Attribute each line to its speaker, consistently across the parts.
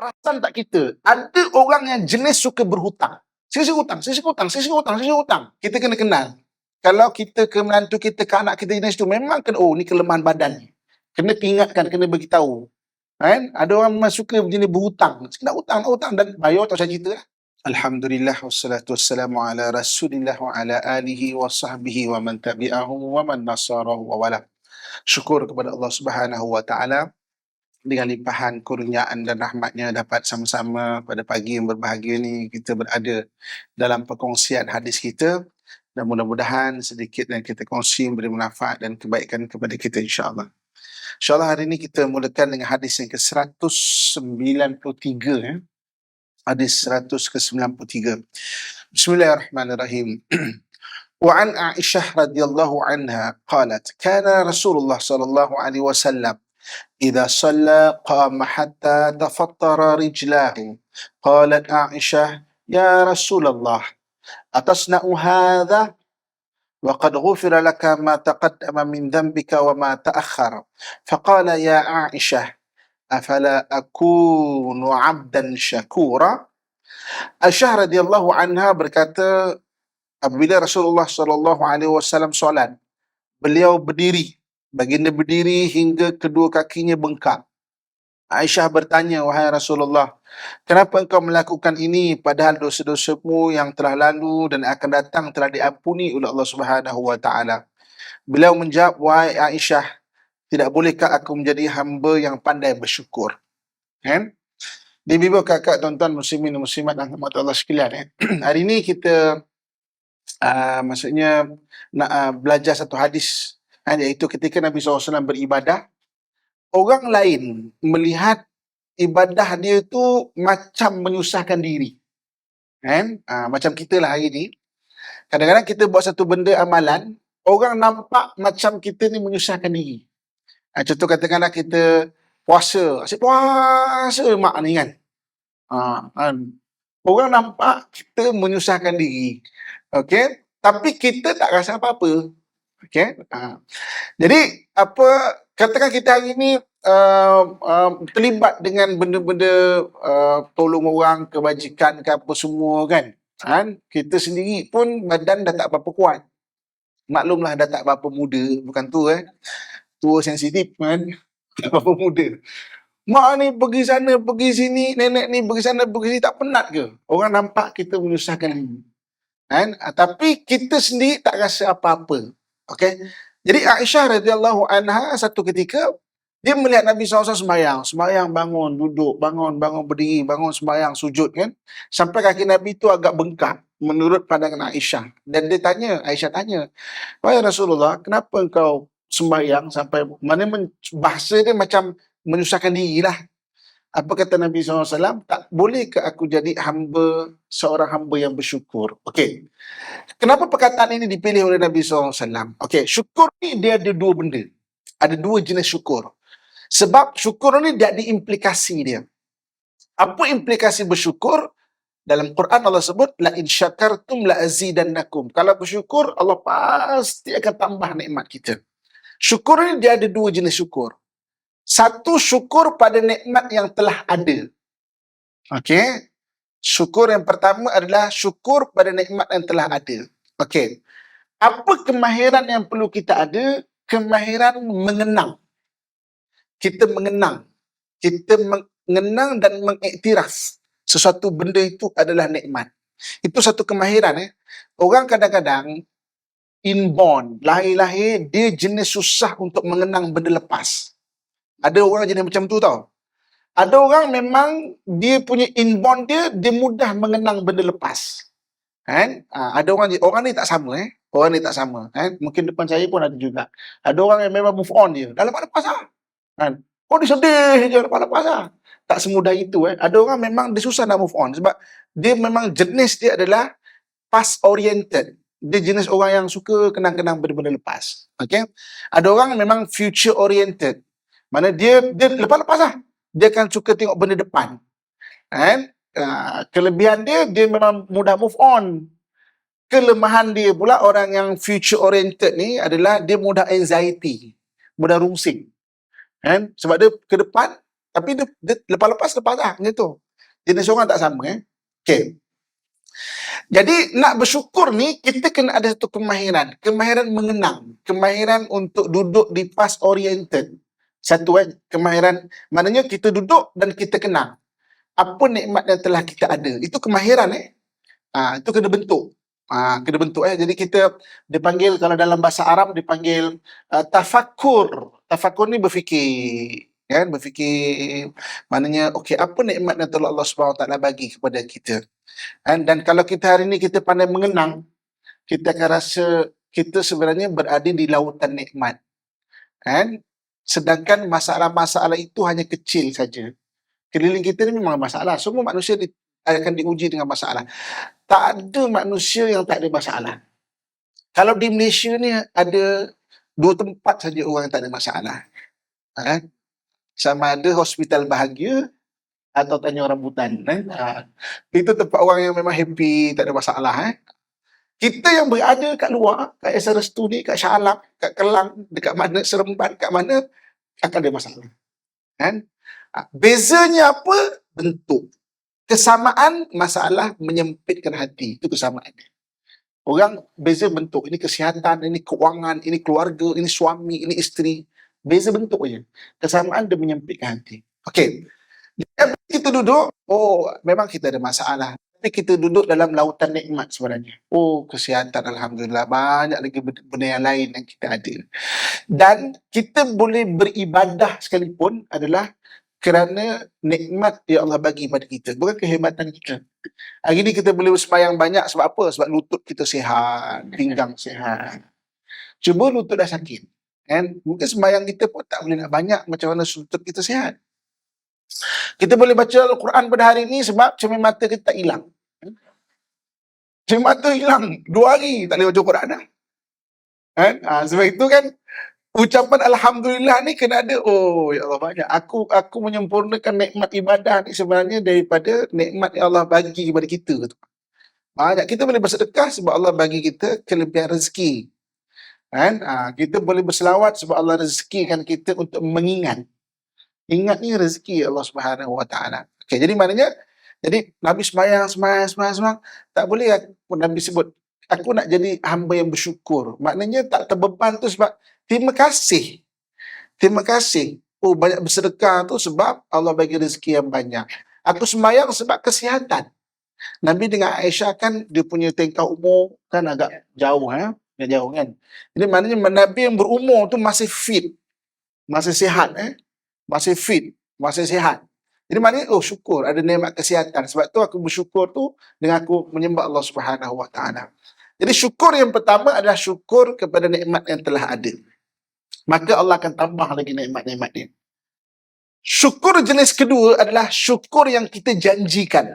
Speaker 1: Perasan tak kita, ada orang yang jenis suka berhutang. Sisi hutang, sisi hutang, sisi hutang, sisi hutang. Kita kena kenal. Kalau kita ke menantu kita, ke anak kita jenis tu, memang kena, oh ni kelemahan badan ni. Kena ingatkan, kena beritahu. Kan? Ada orang memang suka jenis berhutang. Nak hutang dan bayar tak usah cerita lah. Alhamdulillah wassalatu wassalamu ala Rasulillah wa ala alihi wa sahbihi wa man tabi'ahu wa man nasarahu wa wala. Syukur kepada Allah Subhanahu wa taala dengan limpahan kurniaan dan rahmatnya dapat sama-sama pada pagi yang berbahagia ni kita berada dalam perkongsian hadis kita, dan mudah-mudahan sedikit yang kita kongsi memberi manfaat dan kebaikan kepada kita insya-Allah. InsyaAllah hari ini kita mulakan dengan hadis yang ke-193 ya. Hadis 100 ke-93. Bismillahirrahmanirrahim. Wa an Aisyah radhiyallahu anha qalat kana Rasulullah sallallahu alaihi wasallam idza shalla qama hatta tafattara rijlahu. Qalat Aisyah ya Rasulullah atasna'u hadha وقد غفر لك ما تقدم من ذنبك وما تأخر. فقال يا عائشة أفلا أكون عبدا شكورا. Aisyah radhiyallahu anha berkata, apabila Rasulullah sallallahu alaihi wasallam solat, beliau berdiri, baginda berdiri hingga kedua kakinya bengkak. Aisyah bertanya, wahai Rasulullah, kenapa engkau melakukan ini padahal dosa-dosamu yang telah lalu dan akan datang telah diampuni oleh Allah Subhanahu wa taala? Beliau menjawab, wahai Aisyah, tidak bolehkah aku menjadi hamba yang pandai bersyukur? Kan? Ibu kakak, tuan-tuan muslimin dan muslimat yang rahmat Allah sekalian, hari ini kita maksudnya nak belajar satu hadis, iaitu ketika Nabi SAW beribadah, orang lain melihat ibadah dia tu macam menyusahkan diri. Kan? Macam kita lah hari ni. Kadang-kadang kita buat satu benda amalan, orang nampak macam kita ni menyusahkan diri. Contoh katakanlah kita puasa. Asyik puasa mak ni kan. Orang nampak kita menyusahkan diri. Okey? Tapi kita tak rasa apa-apa. Okey? Jadi, katakan kita hari ni terlibat dengan benda-benda tolong orang, kebajikan ke apa semua kan. Kita sendiri pun badan dah tak berapa kuat. Maklumlah dah tak berapa muda, bukan tu tua sensitif kan. Tak berapa muda. Mak ni pergi sana, pergi sini, nenek ni pergi sana, pergi sini, tak penat ke? Orang nampak kita menyusahkan diri. Tapi kita sendiri tak rasa apa-apa. Okey? Jadi Aisyah radhiyallahu anha satu ketika dia melihat Nabi SAW sembahyang, bangun, duduk, bangun, berdiri, bangun, sembahyang, sujud kan. Sampai kaki Nabi tu agak bengkak menurut pandangan Aisyah. Dan Aisyah tanya, wahai Rasulullah, kenapa engkau sembahyang sampai, bahasa dia macam menyusahkan diri lah. Apa kata Nabi SAW? Tak boleh ke aku jadi seorang hamba yang bersyukur? Okey. Kenapa perkataan ini dipilih oleh Nabi SAW? Okey, syukur ni dia ada dua benda. Ada dua jenis syukur. Sebab syukur ni dia ada implikasi dia. Apa implikasi bersyukur? Dalam Quran Allah sebut, la in syakartum la azidannakum. Kalau bersyukur, Allah pasti akan tambah nikmat kita. Syukur ni dia ada dua jenis syukur. Satu, syukur pada nikmat yang telah ada. Okey. Syukur yang pertama adalah syukur pada nikmat yang telah ada. Okey. Apa kemahiran yang perlu kita ada? Kemahiran mengenang. Kita mengenang. Kita mengenang dan mengiktiraf sesuatu benda itu adalah nikmat. Itu satu kemahiran. Orang kadang-kadang inborn, lahir-lahir, dia jenis susah untuk mengenang benda lepas. Ada orang jenis macam tu tau. Ada orang memang dia punya inborn dia mudah mengenang benda lepas. Ada orang ni tak sama. Orang ni tak sama. Mungkin depan saya pun ada juga. Ada orang yang memang move on dia. Dah lepas lah. Oh dia sedih je lepas lah. Tak semudah itu. Ada orang memang dia susah nak move on. Sebab dia memang jenis dia adalah past oriented. Dia jenis orang yang suka kenang-kenang benda-benda lepas. Okay? Ada orang memang future oriented. Mana dia lepas-lepas lah. Dia akan suka tengok benda depan. Kelebihan dia memang mudah move on. Kelemahan dia pula, orang yang future oriented ni adalah dia mudah anxiety. Mudah rungsing. Sebab dia ke depan, Tapi dia lepas dah macam tu. Jenis orang tak sama Okey. Jadi nak bersyukur ni kita kena ada satu kemahiran, kemahiran mengenang, kemahiran untuk duduk di past oriented. Satu kemahiran maknanya kita duduk dan kita kenang apa nikmat yang telah kita ada. Itu kemahiran itu kena bentuk. Kena bentuk Jadi kita dipanggil, kalau dalam bahasa Arab dipanggil tafakkur. Tafakkur ni berfikir. Kan, berfikir. Maknanya okey, apa nikmat yang telah Allah SWT bagi kepada kita. Dan kalau kita hari ni kita pandai mengenang, kita akan rasa kita sebenarnya berada di lautan nikmat. Sedangkan masalah-masalah itu hanya kecil saja. Keliling kita ni memang masalah. Semua manusia akan diuji dengan masalah. Tak ada manusia yang tak ada masalah. Kalau di Malaysia ni ada 2 tempat saja orang yang tak ada masalah. Sama ada hospital bahagia atau Tanjung Rambutan. Itu tempat orang yang memang happy, tak ada masalah. Kita yang berada kat luar, kat Esa Restu ni, kat Shah Alam, kat Kelang, dekat mana, Seremban, kat mana, akan ada masalah. Bezanya apa? Bentuk. Kesamaan, masalah menyempitkan hati. Itu kesamaan. Orang beza bentuk. Ini kesihatan, ini keuangan, ini keluarga, ini suami, ini isteri. Beza bentuk je. Kesamaan dia menyempitkan hati. Okey. Kita duduk, memang kita ada masalah. Tapi kita duduk dalam lautan nikmat sebenarnya. Kesihatan, Alhamdulillah. Banyak lagi benda yang lain yang kita ada. Dan kita boleh beribadah sekalipun adalah kerana nikmat yang Allah bagi pada kita. Bukan kehebatan kita. Hari ni kita boleh bersembahyang banyak sebab apa? Sebab lutut kita sihat, pinggang sihat. Cuba lutut dah sakit. Mungkin sembahyang kita pun tak boleh nak banyak macam mana lutut kita sihat. Kita boleh baca Al-Quran pada hari ni sebab cermin mata kita tak hilang. Cermin mata hilang 2 hari tak boleh baca Quran dah. Sebab itu kan ucapan Alhamdulillah ni kena ada. Ya Allah banyak. Aku menyempurnakan nikmat ibadah ni sebenarnya daripada nikmat yang Allah bagi kepada kita. Banyak. Kita boleh bersedekah sebab Allah bagi kita kelebihan rezeki. Kita boleh berselawat sebab Allah rezekikan kita untuk mengingat. Ingat ni rezeki Allah Subhanahu Wa Taala. Jadi maknanya, Nabi sembahyang tak boleh Nabi sebut aku nak jadi hamba yang bersyukur. Maknanya tak terbeban tu sebab terima kasih. Terima kasih. Banyak bersedekah tu sebab Allah bagi rezeki yang banyak. Aku sembahyang sebab kesihatan. Nabi dengan Aisyah kan dia punya tingkah umur kan agak jauh agak jauh kan. Jadi maknanya Nabi yang berumur tu masih fit. Masih sihat masih fit, masih sihat. Jadi maknanya syukur ada nikmat kesihatan. Sebab tu aku bersyukur tu dengan aku menyembah Allah Subhanahu Wa Taala. Jadi syukur yang pertama adalah syukur kepada nikmat yang telah ada. Maka Allah akan tambah lagi nikmat-nikmat dia. Syukur jenis kedua adalah syukur yang kita janjikan.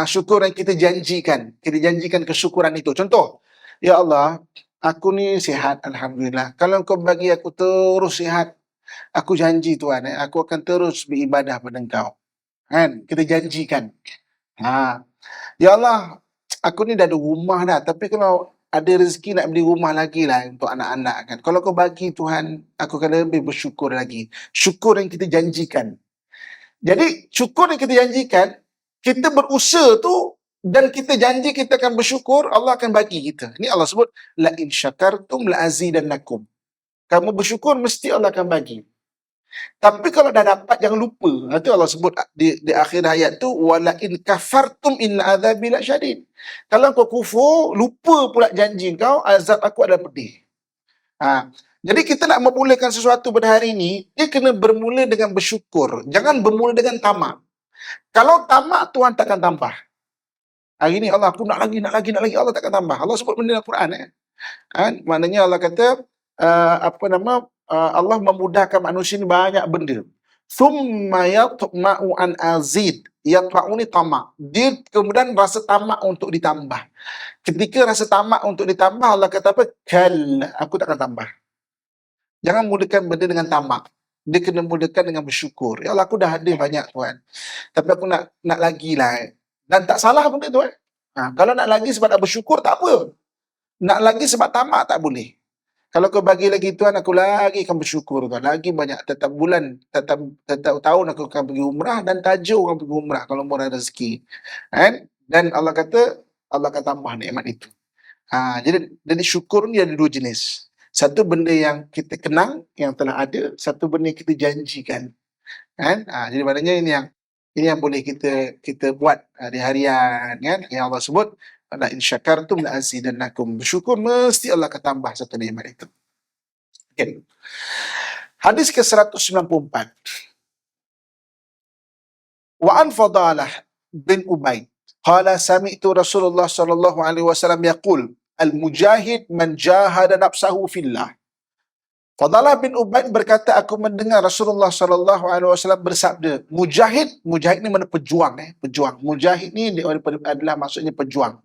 Speaker 1: Syukur yang kita janjikan. Kita janjikan kesyukuran itu. Contoh, ya Allah, aku ni sihat, Alhamdulillah. Kalau kau bagi aku terus sihat, aku janji Tuhan, aku akan terus beribadah pada Engkau. Kita janjikan. Ya Allah, aku ni dah ada rumah dah, tapi kalau ada rezeki nak beli rumah lagi lah untuk anak-anak kan. Kalau kau bagi Tuhan, aku akan lebih bersyukur lagi. Syukur yang kita janjikan. Jadi, syukur yang kita janjikan, kita berusaha tu, dan kita janji kita akan bersyukur, Allah akan bagi kita. Ini Allah sebut, la in syakartum la azidannakum. Kamu bersyukur, mesti Allah akan bagi. Tapi kalau dah dapat, jangan lupa. Itu Allah sebut di akhir ayat tu, wala in kafartum inna azabi lasyadid. Kalau kau kufur, lupa pula janji kau, azab aku adalah pedih. Jadi kita nak memulakan sesuatu pada hari ini, dia kena bermula dengan bersyukur. Jangan bermula dengan tamak. Kalau tamak, Tuhan takkan tambah. Hari ni Allah, aku nak lagi, Allah takkan tambah. Allah sebut benda dalam Quran. Maknanya Allah kata, Allah memudahkan manusia ni banyak benda. Thumma yatma'u an azid. Yatma'u ni tamak. Dia kemudian rasa tamak untuk ditambah. Ketika rasa tamak untuk ditambah, Allah kata apa? Aku takkan tambah. Jangan mulakan benda dengan tamak. Dia kena mulakan dengan bersyukur. Ya Allah, aku dah ada banyak Tuhan. Tapi aku nak lagi lah. Dan tak salah benda tu Kalau nak lagi sebab nak bersyukur, tak apa. Nak lagi sebab tamak, tak boleh. Kalau kau bagi lagi Tuhan, aku lagi akan bersyukur Tuhan. Lagi banyak tetap bulan, tetap tahun aku akan pergi umrah dan tajuk akan pergi umrah kalau murah rezeki. Kan? Dan Allah kata, Allah akan tambah nikmat itu. Jadi syukur ni ada dua jenis. Satu benda yang kita kenang, yang telah ada. Satu benda yang kita janjikan. Kan? Jadi maknanya ini yang boleh kita buat di harian. Kan? Yang Allah sebut, la in syakartum la azidannakum. Bersyukur mesti Allah akan tambah satu nikmat itu. Okay. Hadis ke-194. Wa an Fadalah bin Ubaid qala sami'tu Rasulullah sallallahu alaihi wasallam yaqul al-mujahid man jahada nafsahu fillah. Fadalah bin Ubaid berkata, aku mendengar Rasulullah sallallahu alaihi wasallam bersabda, mujahid ni mana pejuang, pejuang. Mujahid ni adalah maksudnya pejuang.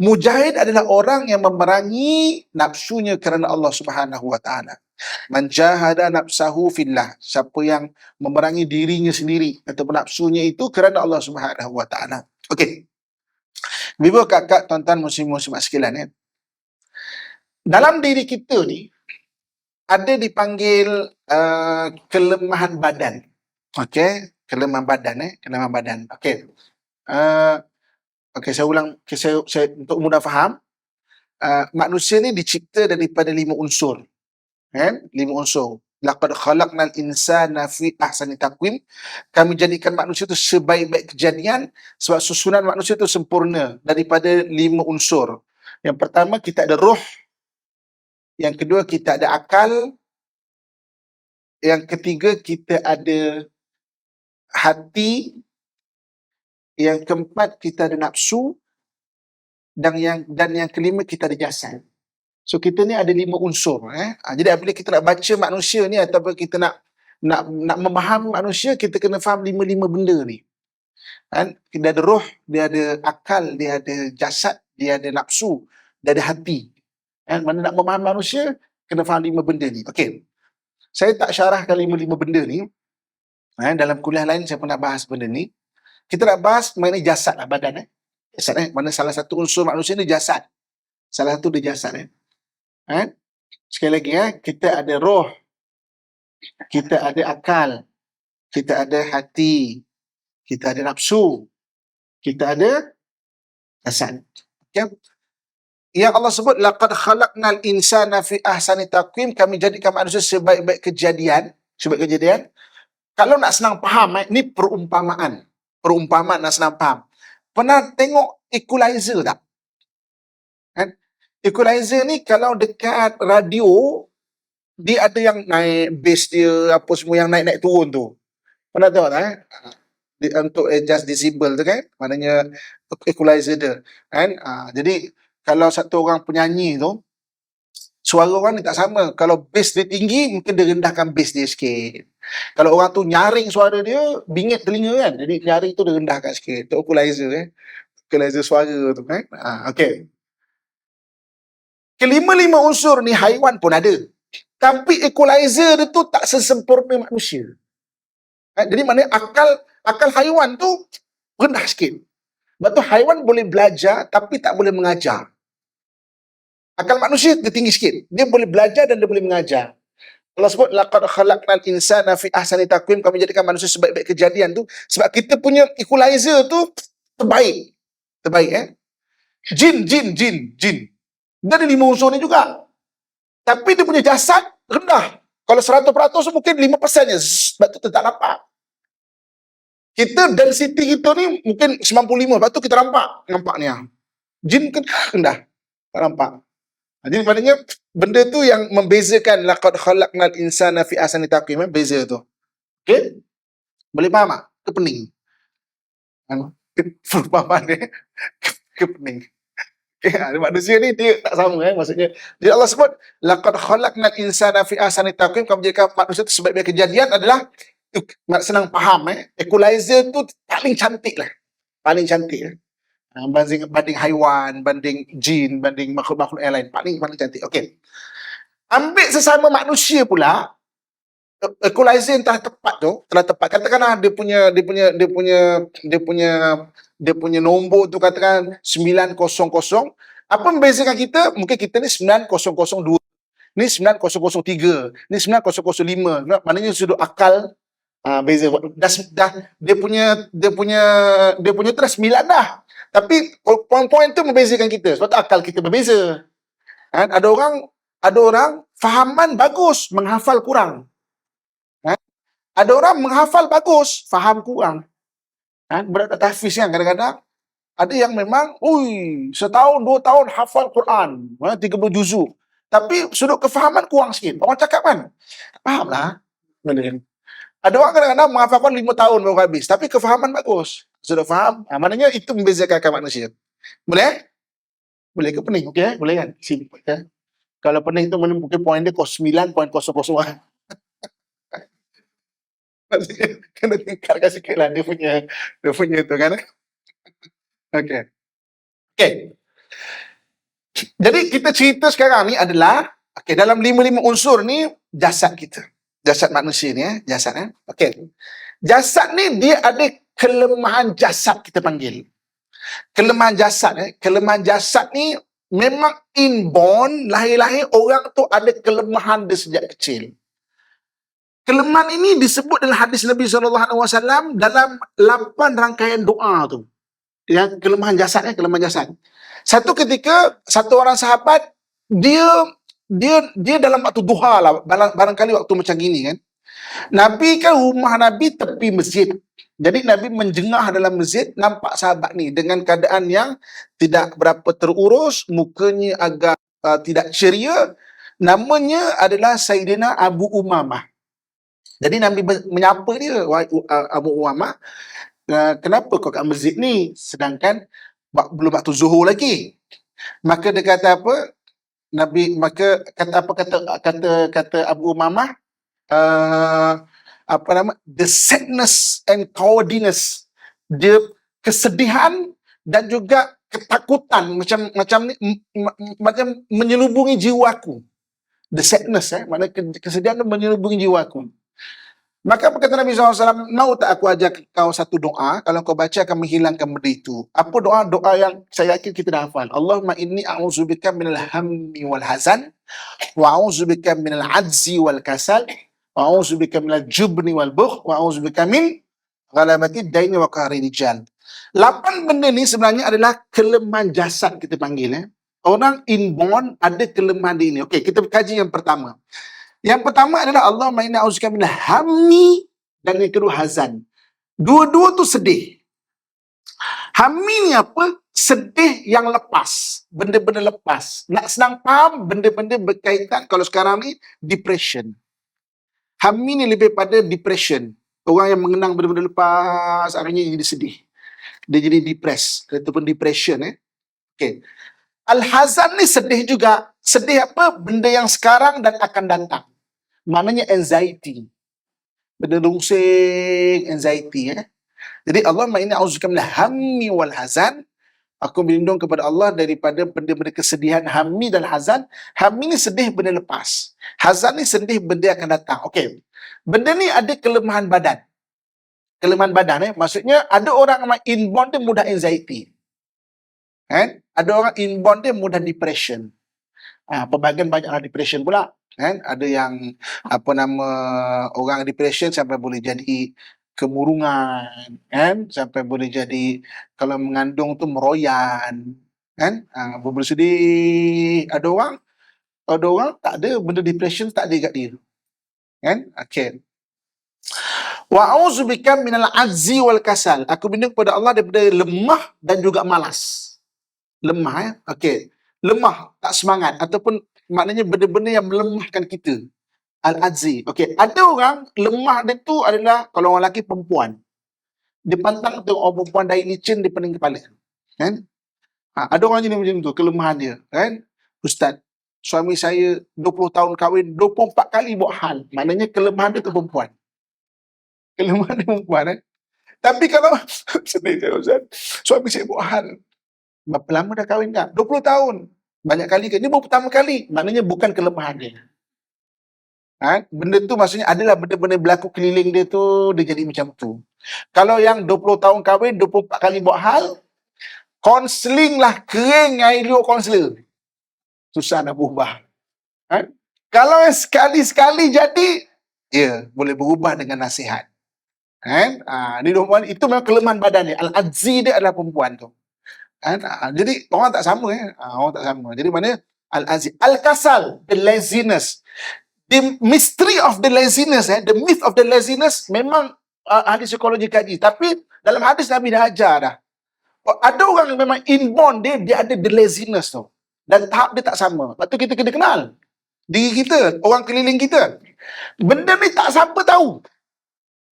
Speaker 1: Mujahid adalah orang yang memerangi nafsunya kerana Allah Subhanahu wa taala. Man jahada nafsahu fillah, siapa yang memerangi dirinya sendiri ataupun nafsunya itu kerana Allah Subhanahu wa taala. Okey. Ibu kakak, tuan-tuan muslim-muslimat sekalian, dalam diri kita ni ada dipanggil kelemahan badan. Okey, kelemahan badan kelemahan badan. Okey. Okey, saya ulang, saya untuk mudah faham. Manusia ni dicipta daripada 5 unsur. Kan? 5 unsur. Laqad khalaqnal insana fi ahsani taqwim. Kami jadikan manusia itu sebaik-baik kejadian sebab susunan manusia itu sempurna daripada 5 unsur. Yang pertama, kita ada roh. Yang kedua, kita ada akal. Yang ketiga, kita ada hati. Yang keempat, kita ada nafsu. Dan yang kelima, kita ada jasad. So kita ni ada 5 unsur. Jadi apabila kita nak baca manusia ni ataupun kita nak memahami manusia, kita kena faham 5 benda ni. Kan? Dia ada roh, dia ada akal, dia ada jasad, dia ada nafsu, dia ada hati. Mana nak memahami manusia, kena faham 5 benda ni. Okey. Saya tak syarahkan 5 benda ni. Dalam kuliah lain saya pernah bahas benda ni. Kita nak bahas mengenai jasad lah, badan. Jasad, mana salah satu unsur manusia ni jasad. Salah satu dia jasad. Sekali lagi, kita ada roh, kita ada akal, kita ada hati, kita ada nafsu, kita ada jasad. Okay? Yang Allah sebut, laqad khalaqnal insana fi ahsani taqwim, kami jadikan manusia sebaik-baik kejadian. Kalau nak senang faham, ni perumpamaan nak senang faham. Pernah tengok equalizer tak? Equalizer ni kalau dekat radio, dia ada yang naik bass dia, apa semua yang naik turun tu. Pernah tengok tak? Untuk adjust decibel tu kan? Maknanya equalizer dia. Kan? Jadi, kalau satu orang penyanyi tu, suara orang ni tak sama. Kalau bass dia tinggi, mungkin dia rendahkan bass dia sikit. Kalau orang tu nyaring suara dia, bingit telinga kan? Jadi nyaring tu dia rendahkan sikit. Itu equalizer equalizer suara tu kan? Okey. Kelima-lima unsur ni haiwan pun ada. Tapi equalizer dia tu tak sesempurna manusia. Jadi maknanya akal haiwan tu rendah sikit. Sebab tu haiwan boleh belajar tapi tak boleh mengajar. Akal manusia dia tinggi sikit. Dia boleh belajar dan dia boleh mengajar. Allah sebut, laqad khalaqnal insana fi ahsani taqwim, kami jadikan manusia sebaik-baik kejadian tu. Sebab kita punya equalizer tu terbaik. Jin. Dia ada 5 unsur ni juga. Tapi dia punya jasad rendah. Kalau 100% mungkin 5% je. Sebab tu kita tak nampak. Kita density kita ni mungkin 95. Sebab tu kita nampak ni. Jin kan rendah. Tak nampak. Jadi maknanya benda tu yang membezakan laqad khalaqnal insana fi ahsani taqwim, beza tu. Okey? Boleh faham tak? Ke pening? Perumpamaan ni ke pening. Manusia ni dia tak sama maksudnya. Jadi Allah sebut laqad khalaqnal insana fi ahsani taqwim, kami jadikan manusia tu sebaik-baik kejadian adalah nak senang faham equalizer tu paling cantik lah. Paling cantik. Banding haiwan, banding jin, banding makhluk-makhluk yang lain, paling cantik. Okey. Ambil sesama manusia pula, equalizer yang telah tepat. Katakanlah dia punya nombor tu katakan 900. Apa membezakan kita? Mungkin kita ni 9002. Ni 9003, ni 9005. Maknanya sudut akal beza. Dah dia punya tu dah 9 dah. Tapi poin-poin tu membezakan kita. Sebab tu akal kita berbeza. Kan? Ada orang fahaman bagus, menghafal kurang. Kan? Ada orang menghafal bagus, faham kurang. Kan? Berat tak tahfiz kan kadang-kadang. Ada yang memang, setahun, 2 tahun hafal Quran. 30 juzuk. Tapi sudut kefahaman kurang sikit. Orang cakap kan, faham lah. Ada orang kadang-kadang menghafal Quran 5 tahun baru habis. Tapi kefahaman bagus. Sudut faham. Maknanya itu membezakan akal manusia. Boleh? Boleh ke pening? Okey, boleh kan? Simple kan? Kalau pening tu mungkin poin dia 9.001. Kena tingkatkan sikit lah dia punya tu kan. Okey. Jadi kita cerita sekarang ni adalah dalam 5 unsur ni jasad kita. Jasad manusia ni jasad Okey. Jasad ni dia ada kelemahan jasad kita panggil. Kelemahan jasad ni memang inborn, lahir-lahir orang tu ada kelemahan dia sejak kecil. Kelemahan ini disebut dalam hadis Nabi SAW dalam 8 rangkaian doa tu. Yang kelemahan jasad. Satu ketika satu orang sahabat dia dalam waktu duha lah, barangkali waktu macam gini kan. Nabi kan rumah Nabi tepi masjid. Jadi Nabi menjengah dalam masjid, nampak sahabat ni dengan keadaan yang tidak berapa terurus, mukanya agak tidak ceria. Namanya adalah Sayyidina Abu Umamah. Jadi Nabi menyapa dia, Abu Umamah, kenapa kau kat masjid ni sedangkan belum waktu zuhur lagi? Maka dia kata apa? Kata Abu Umamah, the sadness and cowardice, dia kesedihan dan juga ketakutan macam menyelubungi jiwaku. The sadness, maknanya kesedihan menyelubungi jiwaku. Maka apa kata Nabi SAW, mau tak aku ajak kau satu doa, kalau kau baca akan menghilangkan benda itu. Apa doa? Doa yang saya yakin kita dah hafal. Allahumma inni a'udzubika minal hammi wal hazan, wa a'udzubika minal ajzi wal kasal, wa a'udzubika minal jubni wal bukh, wa a'udzubika min ghalabati daini wa qahri rijal. 8 benda ni sebenarnya adalah kelemahan jasad kita panggil. Orang inborn ada kelemahan ini. Okey, kita kaji yang pertama. Yang pertama adalah Allahumma inna a'udzubika minal hammi, dan yang kedua hazan. Dua-dua tu sedih. Hammi ni apa? Sedih yang lepas. Benda-benda lepas. Nak senang faham, benda-benda berkaitan kalau sekarang ni depression. Hammi ni lebih pada depression. Orang yang mengenang benda-benda lepas, akhirnya jadi sedih. Dia jadi depressed ataupun depression. Okey. Al-hazan ni sedih juga. Sedih apa? Benda yang sekarang dan akan datang. Maknanya anxiety. Benda rungsing, anxiety. Jadi Allahumma inni a'udzubika minal hammi wal hazan. Aku berlindung kepada Allah daripada benda-benda kesedihan, hammi dan hazan. Hammi ni sedih benda lepas. Hazan ni sedih benda akan datang. Okey. Benda ni ada kelemahan badan. Kelemahan badan maksudnya ada orang yang inborn dia mudah anxiety. Kan? Ada orang inborn dia mudah depression. Pelbagai banyaklah depression pula. Kan? Ada yang orang depression sampai boleh jadi kemurungan, kan? Sampai boleh jadi kalau mengandung tu meroyan, kan? Bersedih. Ada orang tak ada benda depression, tak ada kat dia. Kan? Okey. Wa a'udzubika minal ajzi wal kasal. Aku berlindung kepada Allah daripada lemah dan juga malas. Lemah okey. Lemah, tak semangat ataupun maknanya benda-benda yang melemahkan kita. Al-ajzi. Okey, ada orang lemah dia tu adalah kalau orang lelaki perempuan. Dia pantang tengok orang perempuan dahi licin dia pening kepala. Kan? Ada orang jenis macam tu, kelemahan dia, kan? Ustaz, suami saya 20 tahun kahwin, 24 kali buat hal. Maknanya kelemahan dia tu perempuan. Kelemahan dia perempuan. Tapi kalau sedih saya Ustaz, suami saya buat hal. Berapa lama dah kahwin tak? 20 tahun. Banyak kali ke? Ini baru pertama kali. Maknanya bukan kelemahan dia. Benda tu maksudnya adalah benda-benda berlaku keliling dia tu, dia jadi macam tu. Kalau yang 20 tahun kahwin, 24 kali buat hal, konseling lah, kering air liur konselor. Susah nak berubah. Kalau yang sekali-sekali jadi, ya boleh berubah dengan nasihat. Kan? Ni perempuan itu memang kelemahan badan dia. Al-Azzi dia adalah perempuan tu. Kan? Jadi orang tak sama orang tak sama. Jadi mana Al-Azzi, Al-Kasal, the laziness. The mystery of the laziness, the myth of the laziness memang ahli psikologi kaji. Tapi dalam hadis Nabi dah ajar dah. Ada orang yang memang inborn dia ada the laziness tu. Dan tahap dia tak sama. Lepas tu kita kena kenal diri kita, orang keliling kita. Benda ni tak siapa tahu.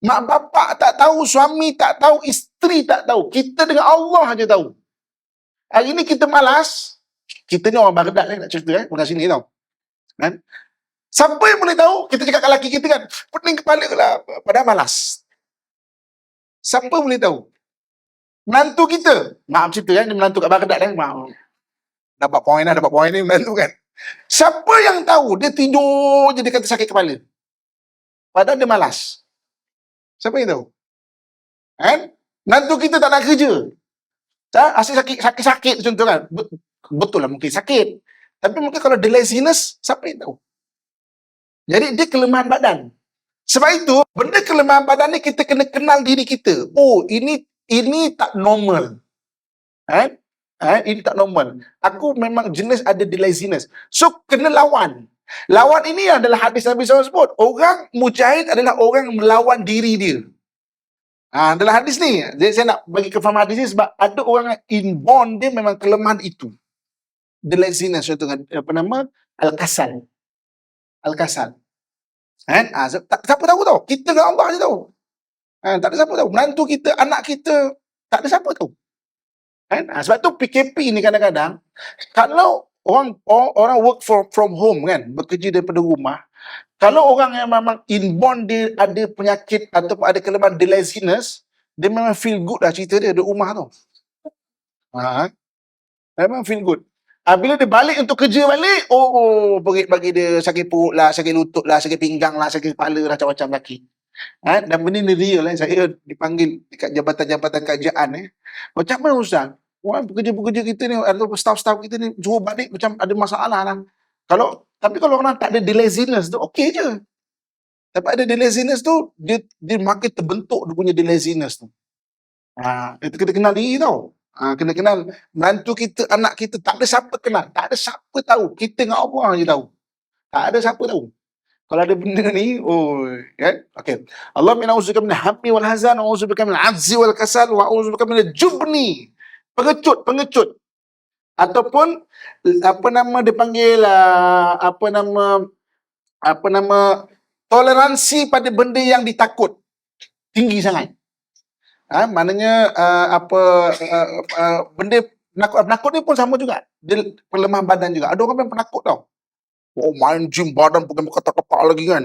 Speaker 1: Mak bapak tak tahu, suami tak tahu, isteri tak tahu. Kita dengan Allah aja tahu. Hari ni kita malas. Kita ni orang Baghdad nak cerita bukan sini tau. Kan? Siapa yang boleh tahu? Kita cakap kat lelaki kita kan, pening kepala lah, padahal malas. Siapa boleh tahu? Menantu kita. Maaf cerita kan, dia menantu kat Baghdad kan. Maaf. Dapat poin ni menantu kan. Siapa yang tahu? Dia tidur je dia kata sakit kepala. Padahal dia malas. Siapa yang tahu? Kan? Menantu kita tak nak kerja. Asyik sakit contoh kan. Betul lah mungkin sakit. Tapi mungkin kalau the laziness, siapa yang tahu? Jadi dia kelemahan badan. Sebab itu, benda kelemahan badan ni kita kena kenal diri kita. Oh, ini tak normal. Ini tak normal. Aku memang jenis ada the laziness. So, kena lawan. Lawan ini adalah hadis Nabi SAW sebut. Orang mujahid adalah orang yang melawan diri dia. Adalah hadis ni. Jadi saya nak bagi kefahaman hadis ni sebab ada orang yang inborn dia memang kelemahan itu. The laziness, contoh apa nama? Al-Kasal. Al-Kasal. Siapa tahu tau. Kita dengan Allah je tahu. Tak ada siapa tahu. Menantu kita, anak kita, tak ada siapa tahu. Sebab tu PKP ni kadang-kadang, kalau orang work from home kan, bekerja daripada rumah, kalau orang yang memang inborn dia ada penyakit ataupun ada kelemahan the laziness, dia memang feel good lah cerita dia di rumah tu. Memang feel good. Bila dia balik untuk kerja balik, berit bagi dia sakit perut lah, sakit lutut lah, sakit pinggang lah, sakit kepala lah, macam-macam lagi. Dan benda ni real saya dipanggil dekat jabatan-jabatan kerajaan macam mana Ustaz? Orang pekerja-pekerja kita ni atau staff-staff kita ni suruh balik macam ada masalah lah. Tapi kalau orang tak ada the laziness tu, okey je. Tapi ada the laziness tu, dia makin terbentuk dia punya the laziness tu. Itu kita kenal diri tau. Kena kenal menantu kita, anak kita, tak ada siapa kenal, tak ada siapa tahu. Kita dengan Allah je tahu. Tak ada siapa tahu. Kalau ada benda ni, kan? Okey. Allah min a'udzubika min hammi wal hazan, wa a'udzubika min azzi wal kasal, wa a'udzubika min jubni. Pengecut. Ataupun apa nama dipanggil toleransi pada benda yang ditakut tinggi sangat. Maknanya benda penakut ni pun sama juga. Dia perlemahan badan juga. Ada orang yang penakut tau. Main gym badan bukan berkata-kata lagi kan.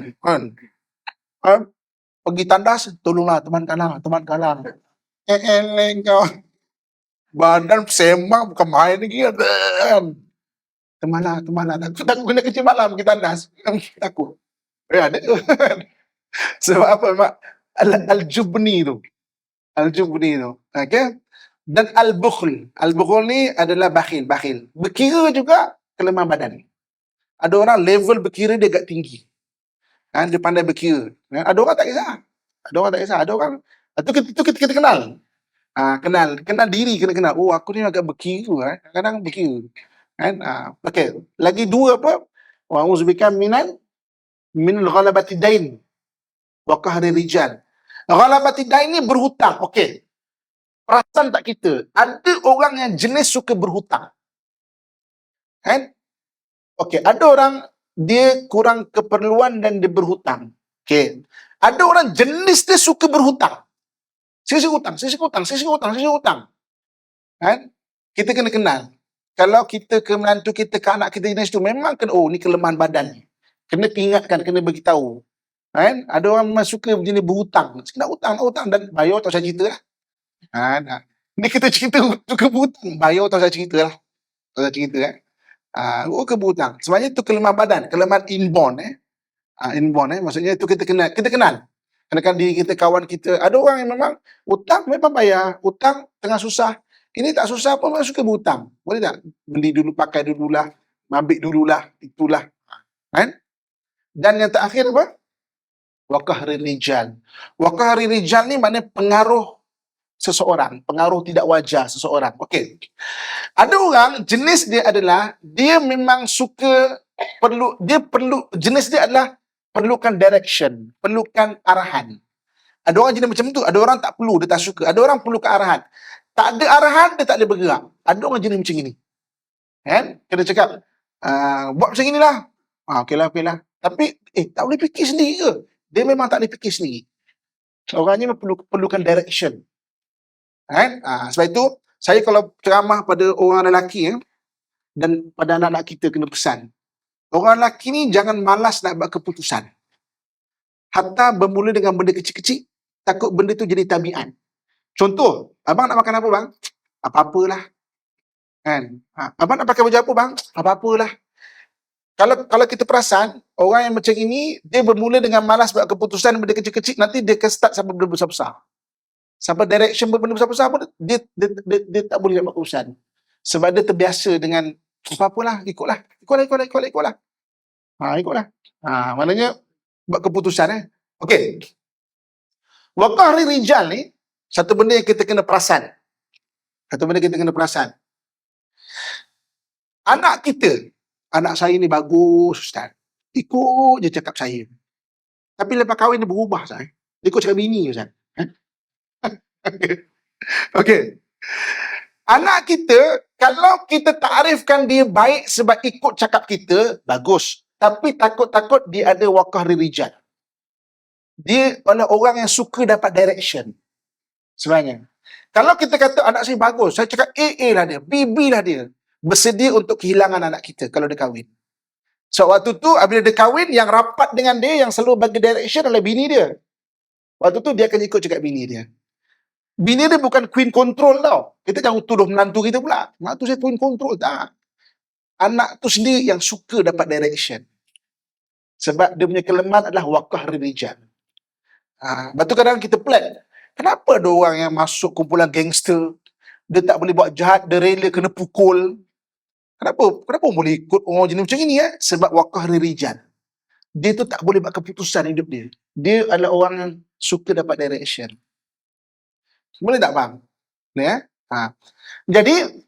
Speaker 1: Pergi tandas, tolonglah teman kalah. Kau. Badan sembang bukan main lagi kan. Temanlah. Takut kena kerja malam pergi tandas. Takut. Ada tu. Sebab apa mak? Al-jubni tu. Okay? Dan al-bukhl. Al-bukhl ni adalah bakhil. Berkira juga kelemahan badan. Ada orang level berkira dia agak tinggi. Dia pandai berkira. Ada orang tak kisah. Ada orang itu kita kenal. Kenal diri, kena kenal. Aku ni agak berkira. Kadang-kadang berkira. Okey. Lagi dua apa? Wa uzbika minal ghalabati dain wa qahri rijal. Ghalabati dain ni berhutang. Okey. Perasan tak kita? Ada orang yang jenis suka berhutang. Okey, ada orang dia kurang keperluan dan dia berhutang. Okey. Ada orang jenis dia suka berhutang. Sisi hutang. Kita kena kenal. Kalau kita ke menantu kita, ke anak kita jenis tu, memang kena, ni kelemahan badan ni. Kena ingatkan, kena beritahu. Ada orang memang suka jenis berhutang. Nak hutang dan bayar tak saya cerita lah. Ni kita cerita suka berhutang. Bayar tak saya cerita lah. Ke berhutang. Sebenarnya itu kelemahan badan, kelemahan inborn. Maksudnya itu kita kenal. Kenakan diri kita, kawan kita. Ada orang yang memang hutang memang bayar. Hutang tengah susah. Ini tak susah pun memang suka berhutang. Boleh tak? Beli dulu, pakai dululah. Ambil dululah. Itulah. Dan yang terakhir apa? Waqahri rijal. Waqahri rijal ni maknanya pengaruh seseorang, pengaruh tidak wajar seseorang. Okey. Ada orang jenis dia adalah dia memang suka perlu jenis dia adalah perlukan direction, perlukan arahan. Ada orang jenis macam tu, ada orang tak perlu, dia tak suka. Ada orang perlukan arahan. Tak ada arahan, dia tak boleh bergerak. Ada orang jenis macam ini. Kan? Kena cakap, buat macam inilah. Okeylah, okeylah. Tapi, tak boleh fikir sendiri ke? Dia memang tak boleh fikir sendiri. Orangnya perlukan direction. Kan? Sebab itu, saya kalau ceramah pada orang lelaki, dan pada anak-anak kita kena pesan. Orang lelaki ni jangan malas nak buat keputusan. Hatta bermula dengan benda kecil-kecil, takut benda tu jadi tabiat. Contoh, abang nak makan apa bang? Apa-apalah. Kan? Abang nak pakai baju apa bang? Apa-apalah. Kalau kita perasan, orang yang macam ini, dia bermula dengan malas buat keputusan benda kecil-kecil, nanti dia akan start sampai benda besar-besar. Sampai direction benda besar-besar pun, dia tak boleh buat keputusan. Sebab dia terbiasa dengan, apa-apalah, ikutlah. Ikutlah. Ikutlah. Maknanya, buat keputusan. Okey. Waqahri rijal ni, satu benda yang kita kena perasan. Anak kita, anak saya ni bagus, Ustaz. Ikut je cakap saya. Tapi lepas kahwin dia berubah, Ustaz. Dia ikut cakap bini, Ustaz. Okey. Anak kita, kalau kita takrifkan dia baik sebab ikut cakap kita, bagus. Tapi takut-takut dia ada waqahri rijal. Dia adalah orang yang suka dapat direction. Sebenarnya. Kalau kita kata anak saya bagus, saya cakap A lah dia, B lah dia. Bersedia untuk kehilangan anak kita kalau dia kahwin. So, waktu tu, bila dia kahwin, yang rapat dengan dia, yang selalu bagi direction adalah bini dia. Waktu tu, dia akan ikut cakap bini dia. Bini dia bukan queen control tau. Kita jangan tuduh menantu kita pula. Menantu saya queen control, tak. Anak tu sendiri yang suka dapat direction. Sebab dia punya kelemahan adalah waqahri rijal. Lepas tu kadang kita plan. Kenapa ada orang yang masuk kumpulan gangster, dia tak boleh buat jahat, dia rela kena pukul? Kenapa boleh ikut orang jenis macam ini? Sebab waqahri rijal. Dia tu tak boleh buat keputusan hidup dia. Dia adalah orang yang suka dapat direction. Boleh tak faham? Jadi,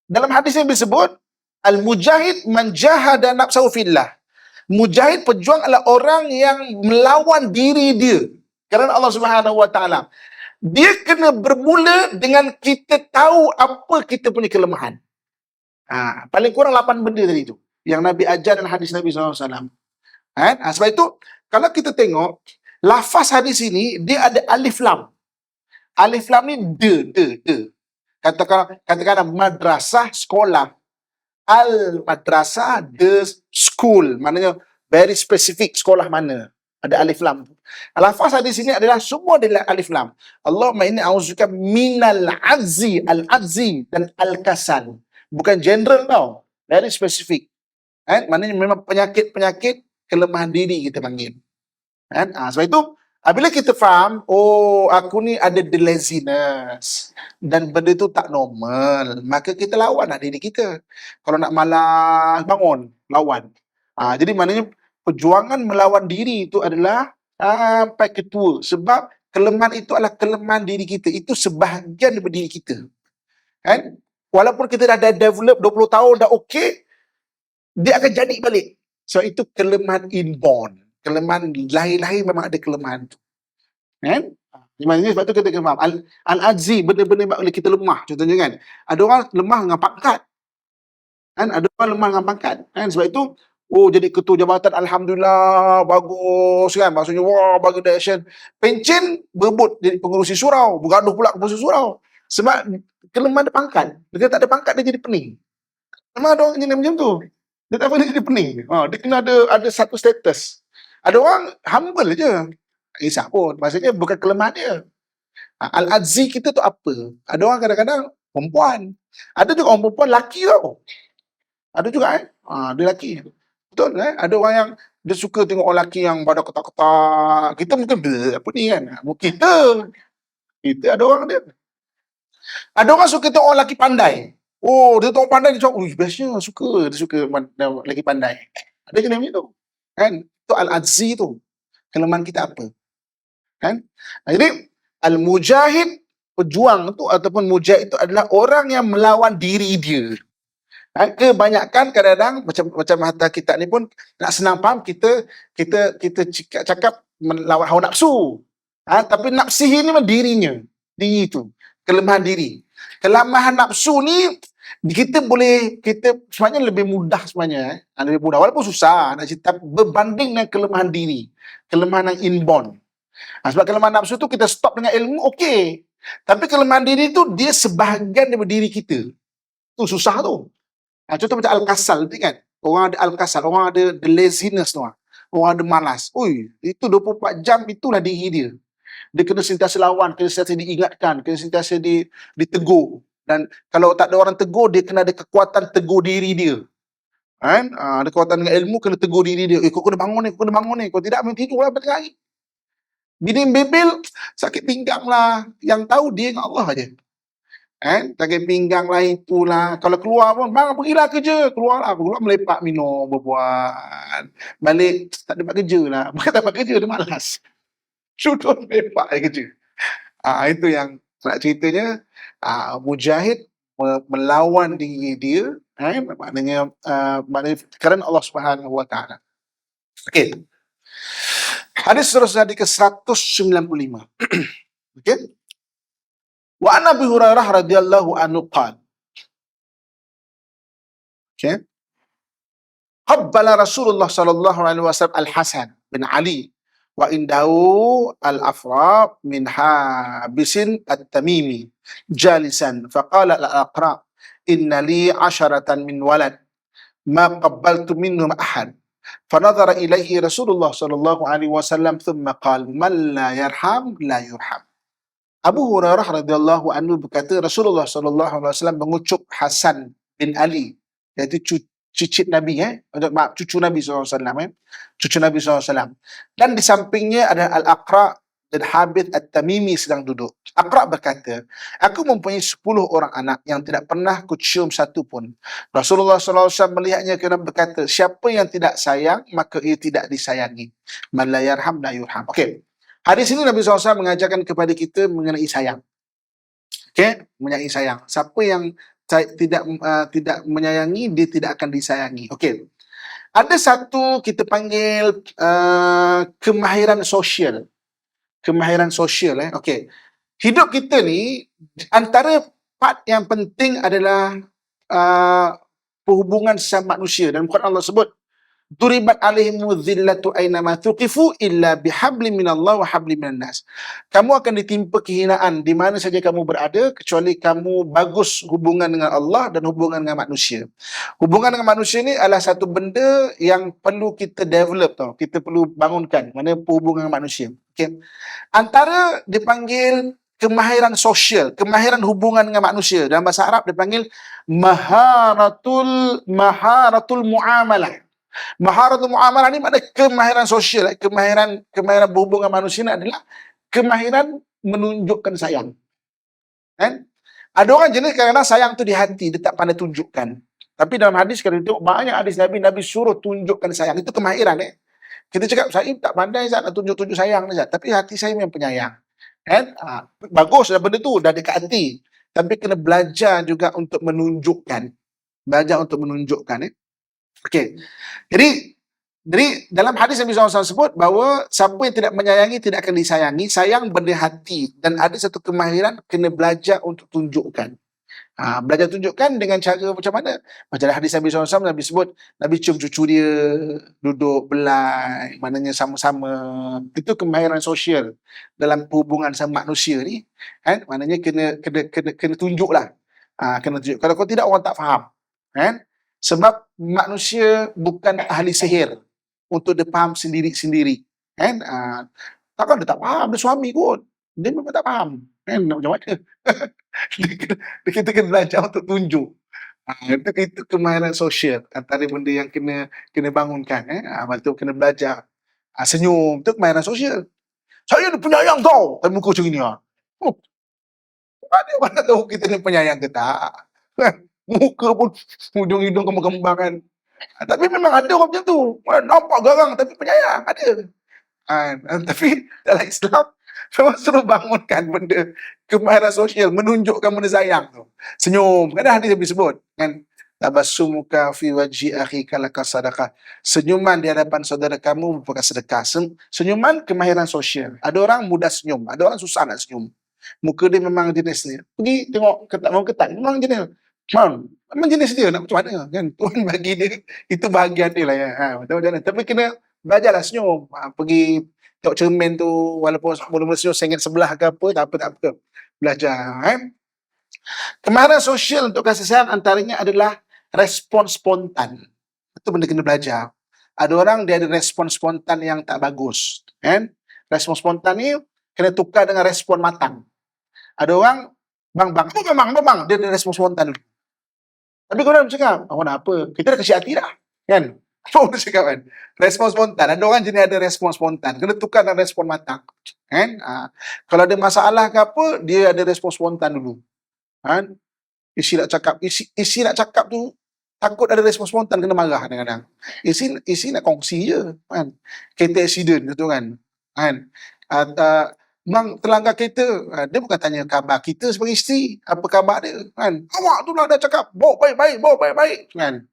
Speaker 1: dalam hadis yang disebut, Al-Mujahid man jahada nafsahu fillah. Mujahid, pejuang adalah orang yang melawan diri dia kerana Allah Subhanahu Wa Taala. Dia kena bermula dengan kita tahu apa kita punya kelemahan. Paling kurang 8 benda tadi tu yang Nabi ajar dalam hadis Nabi SAW. Sebab itu, kalau kita tengok, lafaz hadis ini, dia ada alif lam. Alif lam ni de. Katakan madrasah, sekolah. Al-madrasah, the school. Maknanya, very specific sekolah mana. Ada alif lam. Lafaz hadis ini adalah semua adalah alif lam. Allahumma inni a'udzubika minal azzi, al-azzi dan al-kasal. Bukan general tau. Very specific. Maknanya memang penyakit-penyakit kelemahan diri kita panggil. Sebab itu, bila kita faham, aku ni ada the laziness. Dan benda tu tak normal. Maka kita lawan lah diri kita. Kalau nak malas, bangun. Lawan. Jadi maknanya, perjuangan melawan diri itu adalah sampai ketua. Sebab kelemahan itu adalah kelemahan diri kita. Itu sebahagian daripada diri kita. Walaupun kita dah develop 20 tahun, dah okey, dia akan jadi balik. So, itu kelemahan inborn. Kelemahan lahir-lahir memang ada kelemahan tu. Sebab tu kita kena faham. Al-Azzi, benda-benda yang kita lemah. Contohnya kan, ada orang lemah dengan pangkat. Ada orang lemah dengan pangkat. Sebab itu, jadi ketua jabatan, Alhamdulillah, bagus kan. Maksudnya, bagi direction. Pencen, berebut jadi pengurusi surau. Bergaduh pula pengurusi surau. Sebab kelemahan ada pangkat. Dia tak ada pangkat, dia jadi pening. Memang ada orang jenis macam tu. Dia tak boleh jadi pening. Dia kena ada satu status. Ada orang humble je. Kisah pun. Maksudnya bukan kelemahan dia. Al-Azzi kita tu apa? Ada orang kadang-kadang perempuan. Ada juga orang perempuan lelaki tau. Ada juga dia lelaki. Betul ada orang yang dia suka tengok orang lelaki yang badan ketak-ketak. Kita mungkin apa ni kan? Kita ada orang dia. Ada orang suka tengok orang lelaki pandai. Dia tengok pandai, dia cakap, bestnya, dia suka lelaki pandai. Ada jenis macam tu. Kan? Tu al-ajzi tu. Kelemahan kita apa? Kan? Jadi al-mujahid, pejuang tu ataupun mujahid itu adalah orang yang melawan diri dia. Kebanyakan kadang-kadang macam harta kita ni pun nak senang faham, kita cakap melawan hawa nafsu. Tapi nafsihi ni memang diri itu. Kelemahan diri. Kelemahan nafsu ni kita sebenarnya lebih mudah sebenarnya. Lebih mudah walaupun susah nak cerita berbanding dengan kelemahan diri. Kelemahan yang inborn. Sebab kelemahan nafsu tu kita stop dengan ilmu, okey. Tapi kelemahan diri tu dia sebahagian daripada diri kita. Tu susah tu. Contoh macam al-kasal tu kan. Orang ada al-kasal, orang ada the laziness tu. Orang ada malas. Itu 24 jam itulah diri dia. Dia kena sentiasa lawan, kena sentiasa diingatkan, kena sentiasa ditegur. Dan kalau tak ada orang tegur, dia kena ada kekuatan tegur diri dia. Kan? Ada kekuatan dengan ilmu, kena tegur diri dia. Kau kena bangun ni, kau kena bangun ni. Kau tidak main tidur lah pada hari. Bini bebel, sakit pinggang lah. Yang tahu dia dengan Allah aja. Sakit pinggang lah, itulah. Kalau keluar pun, bang, pergilah kerja. Keluar melepak, minum, berbual. Balik, tak dapat kerja lah. Bukan tak dapat kerja, dia malas. Sudut melepak kerja. Itu yang nak ceritanya. Mujahid melawan diri dia. Maknanya kerana Allah Subhanahu Wa Taala. Okey. Hadis seterusnya di ke-195. Okey. Wa an Abi Hurairah radhiyallahu anhu qala. Okay. Qabbala Rasulullah sallallahu alaihi wasallam Al-Hasan bin Ali wa indahu al-Afra min Habisin at-Tamimi jalisan faqala al-Aqra inna li 'asharatan min walad ma qabbaltu minhum ahad. فنظر إليه رسول الله صلى الله عليه وسلم ثم قال من لا يرحم لا يرحم. Abu Hurairah radhiyallahu anhu berkata Rasulullah sallallahu alaihi wasallam mengucap Hasan bin Ali, iaitu cicit Nabi, cucu Nabi SAW, cucu Nabi SAW. Dan di sampingnya ada Al-Aqra dan Habith At-Tamimi sedang duduk. Aqra berkata, aku mempunyai 10 orang anak yang tidak pernah kucium satu pun. Rasulullah SAW melihatnya kerana berkata, siapa yang tidak sayang, maka ia tidak disayangi. Man la yarham la yurham. Okey. Hadis ini Nabi SAW mengajarkan kepada kita mengenai sayang. Okey, mengenai sayang. Siapa yang tidak menyayangi, dia tidak akan disayangi. Okey. Ada satu kita panggil kemahiran sosial. Kemahiran sosial. Okey. Hidup kita ni, antara part yang penting adalah perhubungan sesama manusia. Dan Quran Allah sebut, Duribat alaihimu dhillatu aynama thuqifu illa bihablim minallah wa hablim minannas. Kamu akan ditimpa kehinaan di mana saja kamu berada kecuali kamu bagus hubungan dengan Allah dan hubungan dengan manusia. Hubungan dengan manusia ni adalah satu benda yang perlu kita develop tau. Kita perlu bangunkan mana perhubungan dengan manusia. Okay. Antara dipanggil kemahiran sosial, kemahiran hubungan dengan manusia. Dalam bahasa Arab dipanggil maharatul muamalah. Maharatul muamalah ni makna kemahiran sosial, kemahiran berhubungan manusia ni adalah kemahiran menunjukkan sayang. Kan? Ada orang jenis kadang-kadang sayang tu di hati, dia tak pandai tunjukkan. Tapi dalam hadis kalau tengok banyak hadis Nabi suruh tunjukkan sayang. Itu kemahiran. Kita cakap saya tak pandai nak tunjuk-tunjuk sayang ni, tapi hati saya memang penyayang. Kan? Bagus dah benda tu, dah dekat hati. Tapi kena belajar juga untuk menunjukkan. Belajar untuk menunjukkan. Okey. Jadi dalam hadis Nabi SAW sebut bahawa siapa yang tidak menyayangi tidak akan disayangi. Sayang benda hati. Dan ada satu kemahiran kena belajar untuk tunjukkan. Belajar tunjukkan dengan cara macam mana? Macam hadis Nabi SAW, Nabi sebut, Nabi cium cucu dia, duduk belai, maknanya sama-sama. Itu kemahiran sosial dalam hubungan sama manusia ni. Kan? Maknanya kena tunjuklah. Kena tunjuk. Kalau kau tidak, orang tak faham. Kan? Sebab manusia bukan ahli sihir untuk dia faham sendiri-sendiri. Kan? Takkan dia tak faham, dia suami kot. Dia memang tak faham. Kan? Macam mana? Kita kena belajar untuk tunjuk. Itu kemahiran sosial. Antara benda yang kena bangunkan. Lepas tu kena belajar. Senyum, itu kemahiran sosial. Saya ni penyayang tau. Tapi muka macam ni. Mana tahu kita ni penyayang ke tak? Muka pun hujung hidung kembang-kembang kan. Tapi memang ada orang macam tu. Nampak garang tapi penyayang, ada. Tapi dalam Islam memang suruh bangunkan benda kemahiran sosial, menunjukkan benda sayang tu. Senyum, kan hadis Nabi sebut kan, tabassumuka fi wajhi akhika laka sadaqah. Senyuman di hadapan saudara kamu merupakan sedekah. Senyuman kemahiran sosial. Ada orang mudah senyum, ada orang susah nak senyum. Muka dia memang jenis ni. Pergi tengok ketat, mau ketat, memang jenis. Memang jenis dia, nak macam mana kan. Tuhan bagi dia, itu bahagian dia lah ya. Macam-macam. Tapi kena belajarlah senyum. Pergi tengok cermin tu, walaupun mula-mula senyum sengit sebelah ke apa, tak apa, tak apa. Belajar. Kemahiran sosial untuk kasih sayang antaranya adalah respon spontan. Itu benda kena belajar. Ada orang dia ada respon spontan yang tak bagus. Kan? Respon spontan ni kena tukar dengan respon matang. Ada orang, bang, dia ada respon spontan dulu. Tapi kau dah cakap, nak apa? Kita dah kasih hati dah. Kan? Apa orang cakap kan? Respon spontan. Ada orang jenis ada respon spontan. Kena tukar dengan respon matang. Kan? Kalau ada masalah ke apa, dia ada respon spontan dulu. Kan? Isi nak cakap tu, takut ada respon spontan, kena marah kadang-kadang. Isi nak kongsi je. Kan? Kereta accident tu kan. Bang terlanggar kereta, dia bukan tanya khabar kita sebagai isteri, apa khabar dia kan. Awak tu lah dah cakap bawa baik-baik kan.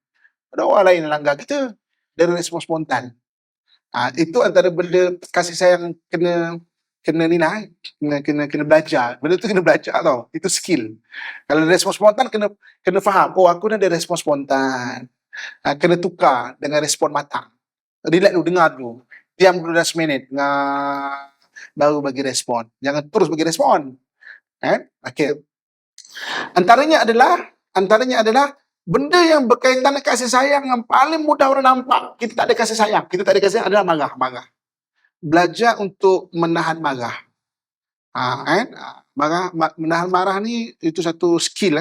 Speaker 1: Ada orang lain langgar kita, dia respon spontan. Itu antara benda kasih sayang kena ni lah, kena belajar. Benda tu kena belajar tau. Itu skill. Kalau respon spontan kena faham, oh aku dah ada respon spontan. Kena tukar dengan respon matang. Relax dulu, dengar dulu. Diam dulu 10 minit. Baru bagi respon. Jangan terus bagi respon. Okey. Antaranya adalah benda yang berkaitan dengan kasih sayang yang paling mudah orang nampak. Kita tak ada kasih sayang. Kita tak ada kasih sayang adalah marah. Belajar untuk menahan marah. Menahan marah ni itu satu skill.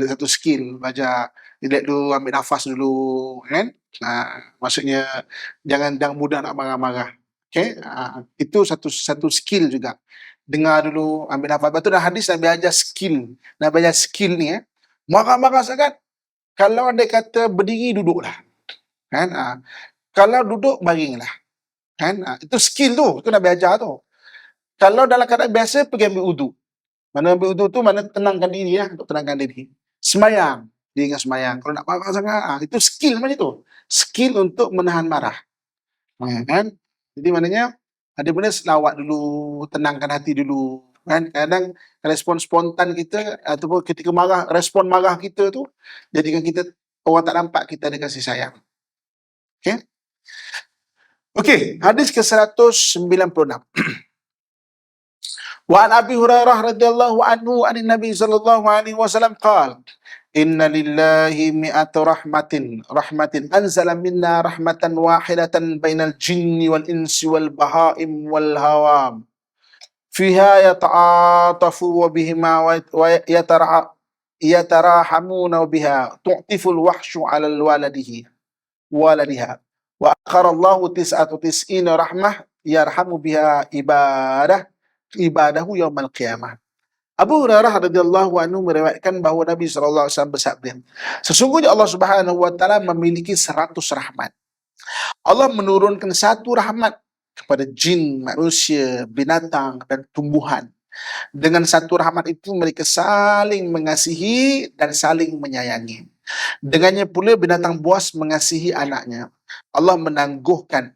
Speaker 1: Satu skill. Belajar relax dulu, ambil nafas dulu, kan? Maksudnya jangan mudah nak marah-marah. Okay? Itu satu skill juga. Dengar dulu, ambil nafas. Lepas tu dah hadis Nabi ajar skill. Nabi ajar skill ni. Marah-marah sangat. Kalau dia kata berdiri, duduklah. Kan? Kalau duduk, baringlah. Kan? Itu skill tu. Itu Nabi ajar tu. Kalau dalam keadaan biasa, pergi ambil uduk. Mana ambil uduk tu, mana tenangkan diri lah. Untuk tenangkan diri. Semayang. Dia ingat semayang. Kalau nak marah sangat, itu skill macam tu. Skill untuk menahan marah. Kan? Jadi maknanya ada benda selawat dulu, tenangkan hati dulu. Kan? Kadang respon spontan kita ataupun ketika marah, respon marah kita tu jadikan kita orang tak nampak kita ada kasih sayang. Okey. Okey, hadis ke-196. Wa an Abi Hurairah radhiyallahu anhu anin Nabi sallallahu alaihi wasallam qala Inna lillahi mi'ata rahmatin anzala minna rahmatan wahidatan bainal jinni wal insi wal bahaim wal hawam fiha yata'atafu wa bihima wa yatarahamuna biha tu'tiful wahshu 'ala waladiha wa akhara Allahu tis'ina rahmah yarhamu biha ibadahu yaumal qiyamah. Abu Hurairah radhiyallahu anhu meriwayatkan bahawa Nabi sallallahu alaihi wasallam bersabda, sesungguhnya Allah Subhanahu wa taala memiliki 100 rahmat. Allah menurunkan satu rahmat kepada jin, manusia, binatang dan tumbuhan. Dengan satu rahmat itu mereka saling mengasihi dan saling menyayangi. Dengannya pula binatang buas mengasihi anaknya. Allah menangguhkan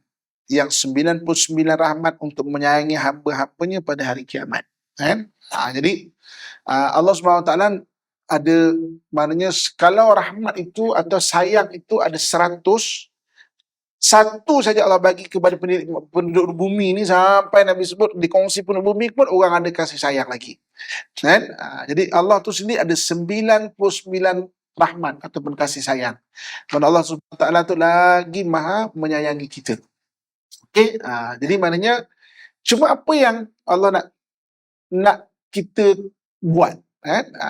Speaker 1: yang 99 rahmat untuk menyayangi hamba-hambanya pada hari kiamat. Jadi Allah SWT ada, maknanya kalau rahmat itu atau sayang itu ada 100, satu saja Allah bagi kepada penduduk bumi ni, sampai Nabi sebut dikongsi penduduk bumi pun orang ada kasih sayang lagi. Jadi Allah tu sendiri ada 99 rahmat ataupun kasih sayang. Dan Allah SWT tu lagi maha menyayangi kita. Okey, jadi maknanya cuma apa yang Allah nak kita buat,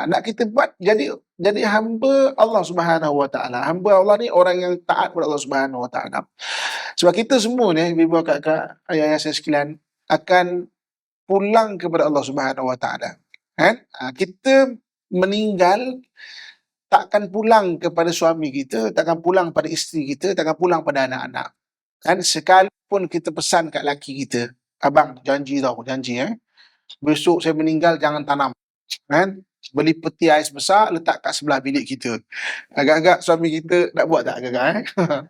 Speaker 1: nak kita buat jadi hamba Allah Subhanahu wa taala. Hamba Allah ni orang yang taat kepada Allah Subhanahu wa taala. Sebab kita semua ni, ibu kakak, ayah-ayah saya sekalian, akan pulang kepada Allah Subhanahu wa taala. Kita meninggal takkan pulang kepada suami kita, takkan pulang pada isteri kita, takkan pulang pada anak-anak. Kan sekalipun kita pesan kat laki kita, abang janji tau, janji besok saya meninggal jangan tanam. Kan? Beli peti ais besar letak kat sebelah bilik kita. Agak-agak suami kita nak buat tak agak-agak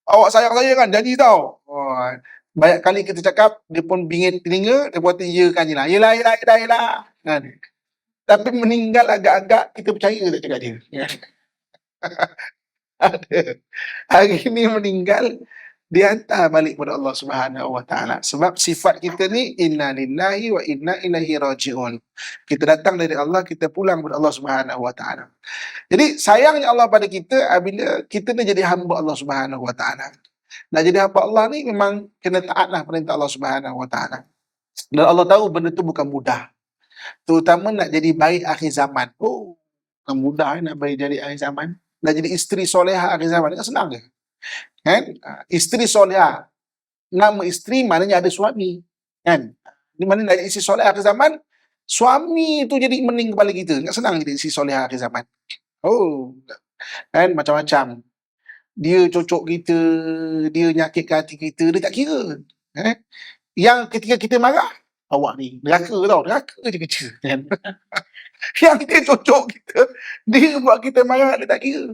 Speaker 1: Awak sayang saya kan, janji tau. Oh, banyak kali kita cakap, dia pun bingit telinga, dia buat ya kan je lah. Yelah, yelah, yelah, yelah. Kan? Tapi meninggal agak-agak, kita percaya tak cakap dia? Ada. Hari ni meninggal, dihantar balik kepada Allah Subhanahu Wa Taala. Sebab sifat kita ni inna lillahi wa inna ilaihi rajiun. Kita datang dari Allah, kita pulang kepada Allah Subhanahu Wa Taala. Jadi sayangnya Allah pada kita apabila kita ni jadi hamba Allah Subhanahu Wa Taala. Nak jadi hamba Allah ni memang kena taatlah perintah Allah Subhanahu Wa Taala. Dan Allah tahu benda tu bukan mudah. Terutama nak jadi baik akhir zaman. Oh, bukan mudah nak baik jadi akhir zaman. Nak jadi isteri solehah akhir zaman, tak senang ke? Kan? Isteri solehah. Nama isteri maknanya ada suami. Kan? Di mana nak jadi isteri solehah akhir zaman, suami tu jadi mening kepala kita. Tak senang jadi isteri solehah akhir zaman. Oh, kan macam-macam. Dia cocok kita, dia nyakitkan hati kita, dia tak kira. Yang ketika kita marah, awak ni neraka tau, neraka je kerja. Kan? Yang dia cocok kita, dia buat kita marah, dia tak kira.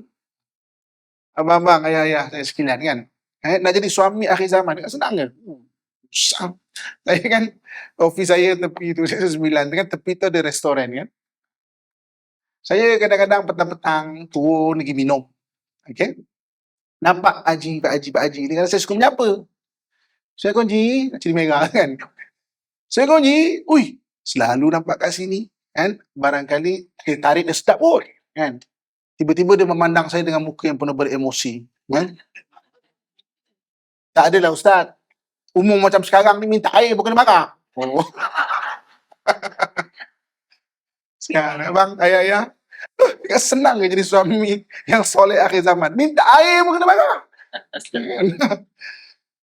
Speaker 1: Abang-abang, ayah-ayah saya sekalian kan, nak jadi suami akhir zaman, tak senang ke? Susah. Saya kan, ofis saya tepi tu, saya 9, kan tepi tu ada restoran kan. Saya kadang-kadang petang-petang turun pergi minum. Okay? Nampak Pak Haji ni, saya suka menyapa. Saya kunci, cili merah kan. Saya kunci, selalu nampak kat sini. Kan? Barangkali tarik dia sedap pun. Kan? Tiba-tiba dia memandang saya dengan muka yang penuh beremosi. Kan? Tak adalah Ustaz. Umur macam sekarang ni minta air bukan marah. Oh. Sekarang bang, ayah-ayah. Senang ke jadi suami yang soleh akhir zaman. Minta air pun kena marah.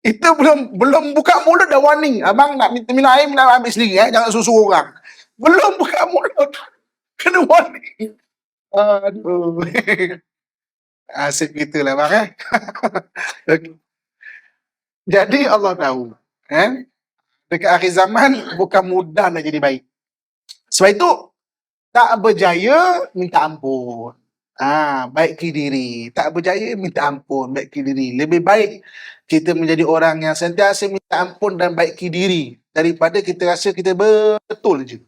Speaker 1: Itu belum buka mulut dah warning. Abang nak minum air, ambil sendiri. Jangan suruh orang. Belum buka mulut. Kena warning. Aduh. Asyik gitulah bang. Jadi Allah tahu. Dekat akhir zaman bukan mudah nak jadi baik. Sebab itu tak berjaya minta ampun. Baiki diri. Tak berjaya minta ampun, baiki diri. Lebih baik kita menjadi orang yang sentiasa minta ampun dan baiki diri daripada kita rasa kita betul je.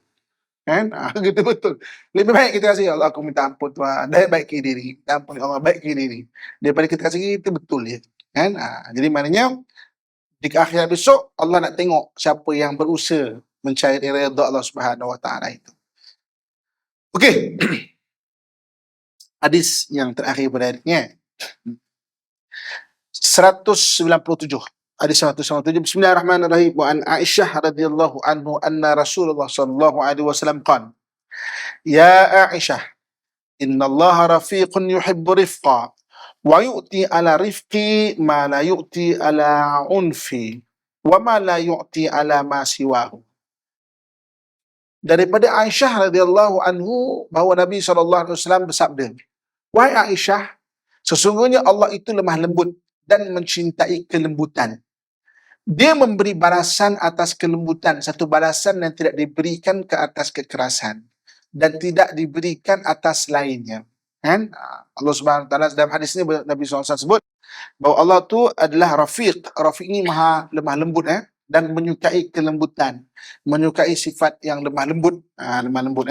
Speaker 1: Kan? Kita betul. Lebih baik kita rasa ya Allah aku minta ampun Tuhan, dan baiki diri. Minta ampun ya Allah, baiki diri. Daripada kita rasa kita betul je. Kan? Jadi maknanya di akhirat besok Allah nak tengok siapa yang berusaha mencari redha Allah Subhanahu Wa Taala itu. Okey. Hadis yang terakhir pada hari ini 197. Hadis 197. Bismillahirrahmanirrahim. Wa an Aisyah radhiyallahu anhu anna Rasulullah sallallahu alaihi wasallam qala: Ya Aisyah, inna Allah rafiqun yuhibbu rifqa wa yu'ti ala rifqi ma la yu'ti ala unfi wa ma la yu'ti ala ma siwahu. Daripada Aisyah radhiyallahu anhu bahawa Nabi SAW bersabda, wahai Aisyah, sesungguhnya Allah itu lemah lembut dan mencintai kelembutan. Dia memberi balasan atas kelembutan, satu balasan yang tidak diberikan ke atas kekerasan dan tidak diberikan atas lainnya. Kan? Allah Subhanahu Wa Taala dalam hadis ini Nabi SAW sebut bahawa Allah tu adalah Rafiq. Rafiq ini maha lemah lembut dan menyukai kelembutan, menyukai sifat yang lemah lembut. Lemah lembut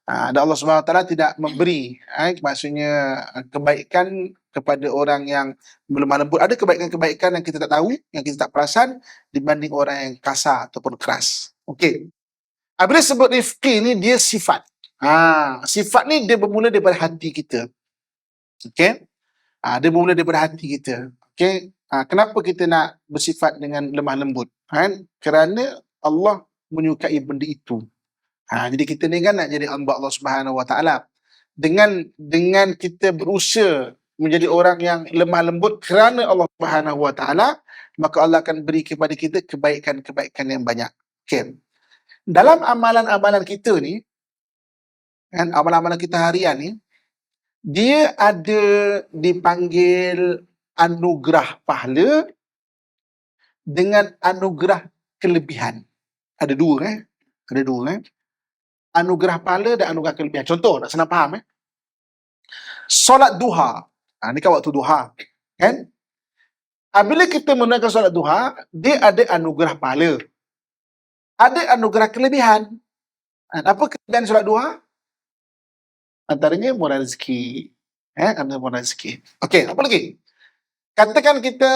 Speaker 1: dan Allah Subhanahu Wa Taala tidak memberi maksudnya kebaikan kepada orang yang lemah lembut. Ada kebaikan-kebaikan yang kita tak tahu, yang kita tak perasan dibanding orang yang kasar ataupun keras. Okey. Bila sebut rifqi ni dia sifat. Sifat ni dia bermula daripada hati kita. Okey. Dia bermula daripada hati kita. Okey. Kenapa kita nak bersifat dengan lemah lembut? Kerana Allah menyukai benda itu. Jadi kita ni kan nak jadi hamba Allah Subhanahu Wa Taala. Dengan kita berusaha menjadi orang yang lemah lembut kerana Allah Subhanahu Wa Taala, maka Allah akan beri kepada kita kebaikan-kebaikan yang banyak. Okey. Dalam amalan-amalan kita ni, amalan-amalan kita harian ni, dia ada dipanggil anugerah pahala dengan anugerah kelebihan. Ada dua Ada dua anugerah pahala dan anugerah kelebihan. Contoh, nak senang faham solat duha. Ni kan waktu duha, kan? Bila kita menunaikan solat duha, dia ada anugerah pahala, ada anugerah kelebihan. Apa kelebihan solat duha? Antaranya murah rezeki. Antaranya murah rezeki. Okey, apa lagi? Katakan kita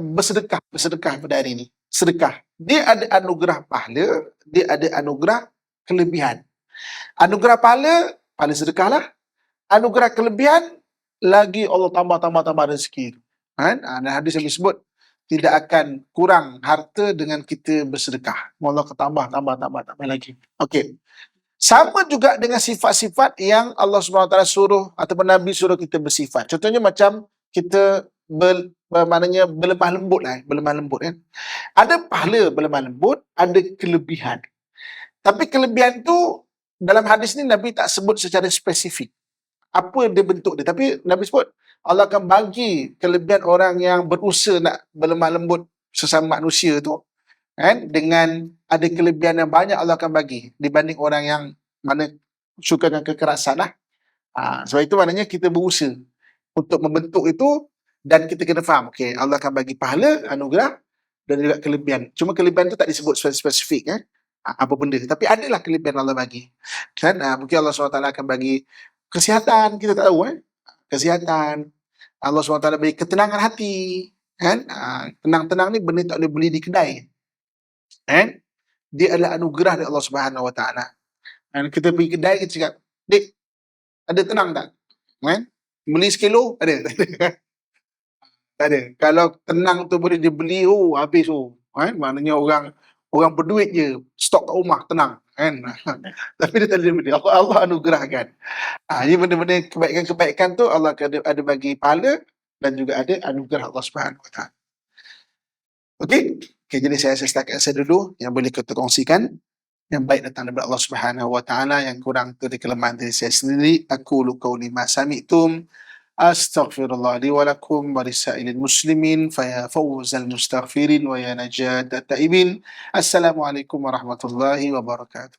Speaker 1: bersedekah pada hari ini. Sedekah. Dia ada anugerah pahala, dia ada anugerah kelebihan. Anugerah pahala, pahala sedekahlah. Anugerah kelebihan, lagi Allah tambah rezeki. Dan hadis yang disebut, tidak akan kurang harta dengan kita bersedekah. Allah akan tambah lagi. Okey. Sama juga dengan sifat-sifat yang Allah SWT suruh ataupun Nabi suruh kita bersifat. Contohnya macam kita maknanya berlemah lembut kan. Ada pahala berlemah lembut, ada kelebihan. Tapi kelebihan tu dalam hadis ni Nabi tak sebut secara spesifik apa dia bentuk dia. Tapi Nabi sebut Allah akan bagi kelebihan orang yang berusaha nak berlemah lembut sesama manusia tu, kan, dengan ada kelebihan yang banyak Allah akan bagi dibanding orang yang mana suka dengan kekerasan lah. Sebab itu maknanya kita berusaha untuk membentuk itu, dan kita kena faham, okay, Allah akan bagi pahala, anugerah dan juga kelebihan. Cuma kelebihan tu tak disebut spesifik apa benda, tapi adalah kelebihan Allah bagi, kan. Mungkin Allah SWT akan bagi kesihatan, kita tak tahu kesihatan. Allah SWT bagi ketenangan hati, kan. Tenang-tenang ni benda tak boleh beli di kedai, kan. Dia adalah anugerah dari Allah Subhanahu Wa Taala. Dan kita pergi kedai, kita cakap, "Dik, ada tenang tak?" Kan? Beli sekilo, ada. Tak ada. Kalau tenang tu boleh dibeli, habis kan? Maknanya orang berduit je, stok kat rumah, tenang, kan. Tapi dia tak boleh beli. Allah anugerahkan. Ini benda-benda kebaikan-kebaikan tu Allah ada bagi pahala dan juga ada anugerah Allah Subhanahu Wa Taala. Okey, jadi saya setakat saya dulu yang boleh kita kongsikan. Yang baik datang daripada Allah Subhanahu Wa Taala, yang kurang tu dari kelemahan diri saya sendiri. Aku qauli ma sami'tum, astaghfirullah li wa lakum wa lisailil muslimin fa ya fawzal mustaghfirin wa ya najat at-taibin. Assalamualaikum warahmatullahi wabarakatuh.